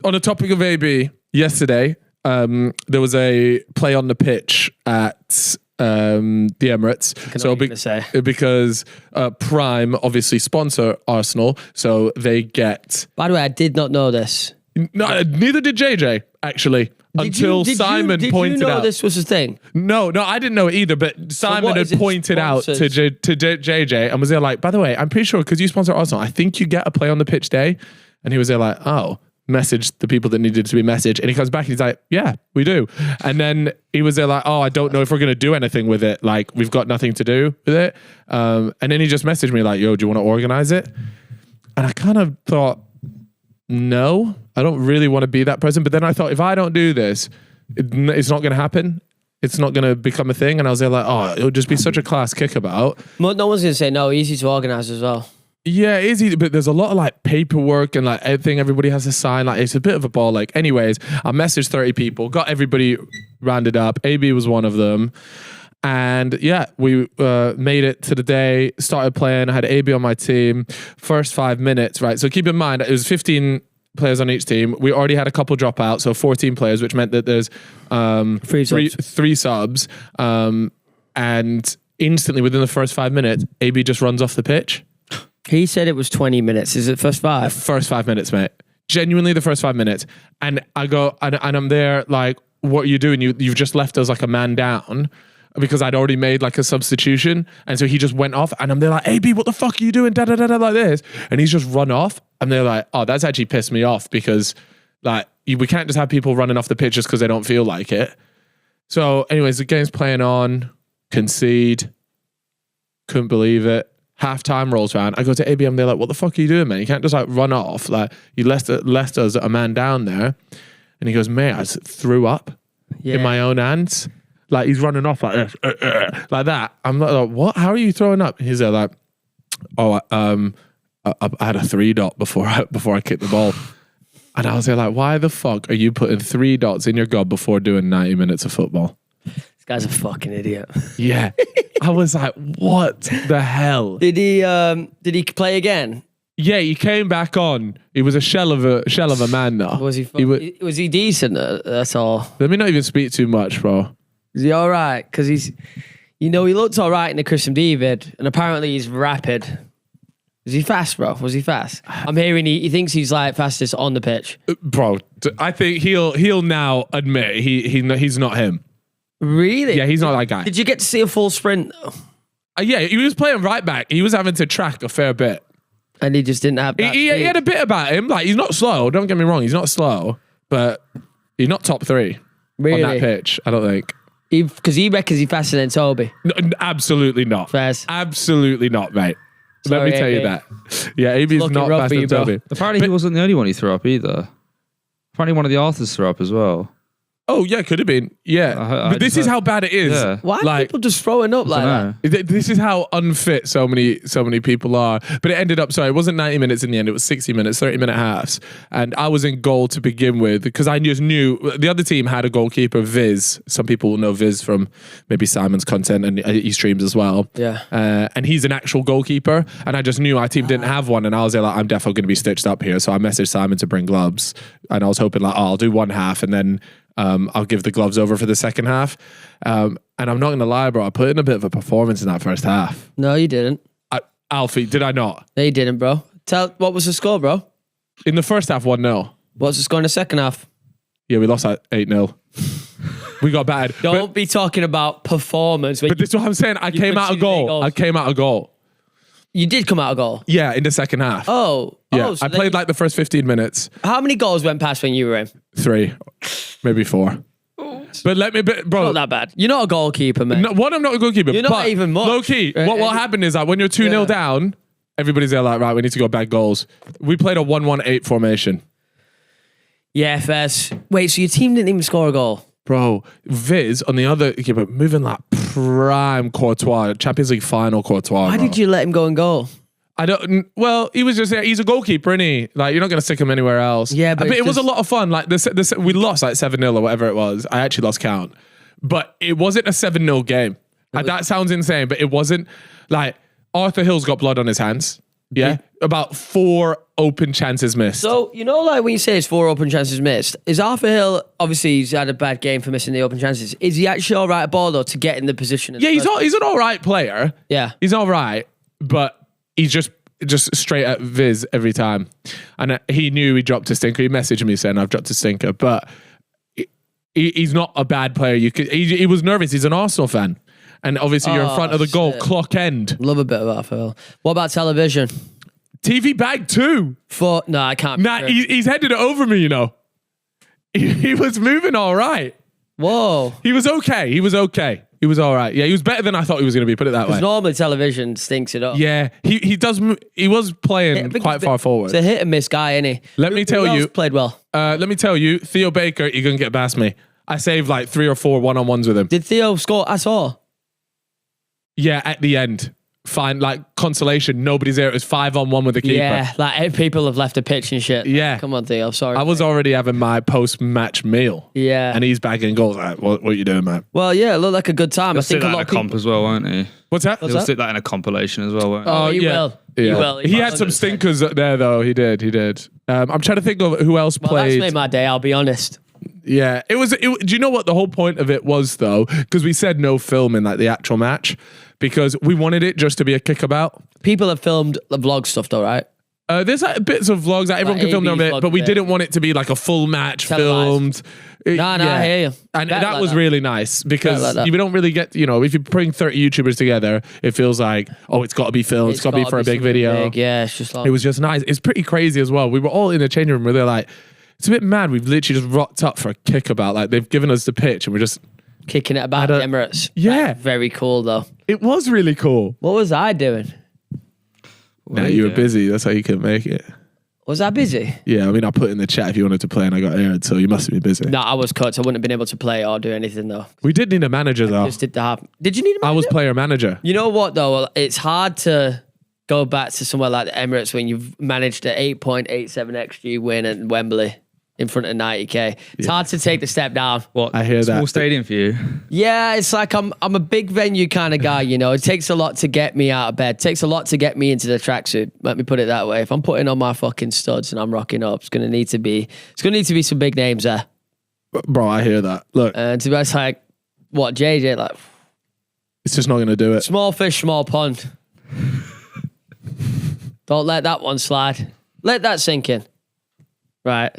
On the topic of AB, yesterday, there was a play on the pitch at the Emirates. Because Prime obviously sponsor Arsenal, so they get... By the way, I did not know this. No, neither did JJ, actually. Until Simon pointed out. Did you know this was a thing? No, I didn't know it either, but Simon had pointed out to JJ and was there like, by the way, I'm pretty sure because you sponsor Arsenal, I think you get a play on the pitch day. And he was there like, oh, message the people that needed to be messaged. And he comes back and he's like, yeah, we do. And then he was there like, oh, I don't know if we're going to do anything with it. Like, we've got nothing to do with it. And then he just messaged me like, yo, do you want to organize it? And I kind of thought, no, I don't really want to be that person. But then I thought, if I don't do this, it's not going to happen. It's not going to become a thing. And I was there like, oh, it'll just be such a class kickabout. No one's going to say no. Easy to organize as well. Yeah, it is easy, but there's a lot of like paperwork and like everything everybody has to sign. Like it's a bit of a ball. Like, anyways, I messaged 30 people, got everybody rounded up. AB was one of them. And yeah, we made it to the day, started playing. I had AB on my team. First 5 minutes, right? So keep in mind, it was 15 players on each team. We already had a couple drop out, so 14 players, which meant that there's three subs. And instantly within the first 5 minutes, AB just runs off the pitch. He said it was 20 minutes. Is it first 5? First 5 minutes, mate. Genuinely the first 5 minutes. And I go, and I'm there like, what are you doing? You've just left us like a man down because I'd already made like a substitution. And so he just went off and I'm there like, AB, what the fuck are you doing? Da, da, da, da, like this. And he's just run off. And they're like, oh, that's actually pissed me off because like, we can't just have people running off the pitch just because they don't feel like it. So anyways, the game's playing on, concede, couldn't believe it. Halftime rolls around. I go to AB, they're like, what the fuck are you doing, man? You can't just like run off. Like, you left us a man down there. And he goes, mate, I just threw up in my own hands. Like, he's running off like this, like that. I'm like, what? How are you throwing up? He's there like, oh, I had a 3 dot before I kicked the ball. And I was there like, why the fuck are you putting 3 dots in your gob before doing 90 minutes of football? This guy's a fucking idiot. Yeah. I was like, what the hell? Did he play again? Yeah, he came back on. He was a shell of a man though. Was he decent? That's all. Let me not even speak too much, bro. Is he all right? Because he looked all right in the Christian David, and apparently he's rapid. Is he fast, bro? Was he fast? I'm hearing he thinks he's like fastest on the pitch. Bro, I think he'll now admit he's not him. Really? Yeah, he's not that guy. Did you get to see a full sprint though? Yeah, he was playing right back. He was having to track a fair bit. And he just didn't have that. He had a bit about him. Like, he's not slow. Don't get me wrong. He's not slow. But he's not top 3 on that pitch, I don't think. Because he reckons he's faster than Toby. No, absolutely not. Fast. Absolutely not, mate. Sorry, let me tell you that. Yeah, AB's not faster than Toby. Apparently he wasn't the only one who threw up either. Apparently one of the Arthurs threw up as well. Oh, yeah, could have been. Yeah. But this is how bad it is. Yeah. Why are people just throwing up like that? This is how unfit so many people are. But it ended up, it wasn't 90 minutes in the end. It was 60 minutes, 30-minute halves. And I was in goal to begin with because I just knew the other team had a goalkeeper, Viz. Some people will know Viz from maybe Simon's content and he streams as well. Yeah. And he's an actual goalkeeper. And I just knew our team didn't have one. And I was there like, I'm definitely going to be stitched up here. So I messaged Simon to bring gloves. And I was hoping like, I'll do one half and then I'll give the gloves over for the second half. And I'm not going to lie, bro. I put in a bit of a performance in that first half. No, you didn't. Alfie, did I not? No, you didn't, bro. What was the score, bro? In the first half, 1-0. What's the score in the second half? Yeah, we lost at 8-0. We got battered. Don't be talking about performance. But this is what I'm saying. I came out of goal. You did come out of goal? Yeah, in the second half. Oh. Yeah, So I played like the first 15 minutes. How many goals went past when you were in? 3, maybe 4. But bro. Not that bad. You're not a goalkeeper, man. No, I'm not a goalkeeper. You're not even much. Low key, what happened is that when you're 2-0 down, everybody's there like, right, we need to go back goals. We played a 1-1-8 formation. Yeah, Fez. Wait, so your team didn't even score a goal? Bro, Viz on the other keeper moving like prime Courtois, Champions League final Courtois. Why did you let him go and goal? I don't. Well, he was just there. He's a goalkeeper, isn't he? Like, you're not going to stick him anywhere else. Yeah, but it was a lot of fun. Like, we lost like 7-0 or whatever it was. I actually lost count, but it wasn't a 7-0 game. That sounds insane, but it wasn't. Like, Arthur Hill's got blood on his hands. Yeah, about 4 open chances missed. So, you know, like when you say it's 4 open chances missed, is Arthur Hill, obviously he's had a bad game for missing the open chances. Is he actually all right at ball, though, to get in the position? Yeah, he's an all right player. Yeah. He's all right, but he's just straight at Viz every time. And he knew he dropped a stinker. He messaged me saying, I've dropped a stinker. But he's not a bad player. He was nervous. He's an Arsenal fan. And obviously you're in front of the goal, clock end. Love a bit of Arthur Hill. What about television? TV bag too. No, I can't. Nah, he's headed it over me, you know. He was moving all right. Whoa. He was okay. He was all right. Yeah, he was better than I thought he was going to be, put it that way. Because normally television stinks it up. Yeah, he does. He was playing quite far forward. It's a hit and miss guy, isn't he? Let me tell you. Played well. Let me tell you, Theo Baker, you're going to get past me. I saved like 3 or 4 one-on-ones with him. Did Theo score? I saw. Yeah, at the end. Fine, like consolation. Nobody's there. It was 5-on-1 with the keeper. Yeah, like people have left the pitch and shit. Yeah. Come on, Theo. Sorry. I was already having my post-match meal. Yeah. And he's bagging goals. Like, what are you doing, man? Well, yeah, it looked like a good time. He'll I think stick a that lot in of a comp people. as well, won't he? What's that? He'll stick that in a compilation as well, won't he? Oh, he will. He Yeah. will. He had some stinkers there, though. He did. I'm trying to think of who else Well, that's played. made my day, I'll be honest. Yeah, it was. Do you know what the whole point of it was, though? Because we said no film in like the actual match because we wanted it just to be a kickabout. People have filmed the vlog stuff, though, right? There's like bits of vlogs that everyone can film them, but we didn't want it to be like a full match Televised. filmed. No, I hear you. And Better that like was that. really nice because Better like that. we don't really get, if you bring 30 YouTubers together, it feels like, oh, it's got to be filmed, it's got to be for a big something video. big. Yeah, it's just like... It was just nice. It's pretty crazy as well. We were all in the changing room where they're like, it's a bit mad. We've literally just rocked up for a kickabout. Like they've given us the pitch and we're just kicking it about the Emirates. Yeah. Like, very cool, though. It was really cool. What was I doing? Nah, you were busy. That's how you couldn't make it. Was I busy? Yeah, I mean, I put in the chat if you wanted to play and I got aired, so you must have been busy. No, I was cut. So I wouldn't have been able to play or do anything, though. We did need a manager, though. Just did the half. Did you need a manager? I was player manager. You know what, though? It's hard to go back to somewhere like the Emirates when you've managed an 8.87 XG win at Wembley in front of 90k. It's hard to take the step down. What? I hear that. Small stadium for you. Yeah, it's like I'm a big venue kind of guy, you know. It takes a lot to get me out of bed. It takes a lot to get me into the tracksuit. Let me put it that way. If I'm putting on my fucking studs and I'm rocking up, it's gonna need to be some big names there. Bro, I hear that. Look, And to be honest, like what JJ, like it's just not going to do it. small fish, small pond. Don't let that one slide. Let that sink in. Right.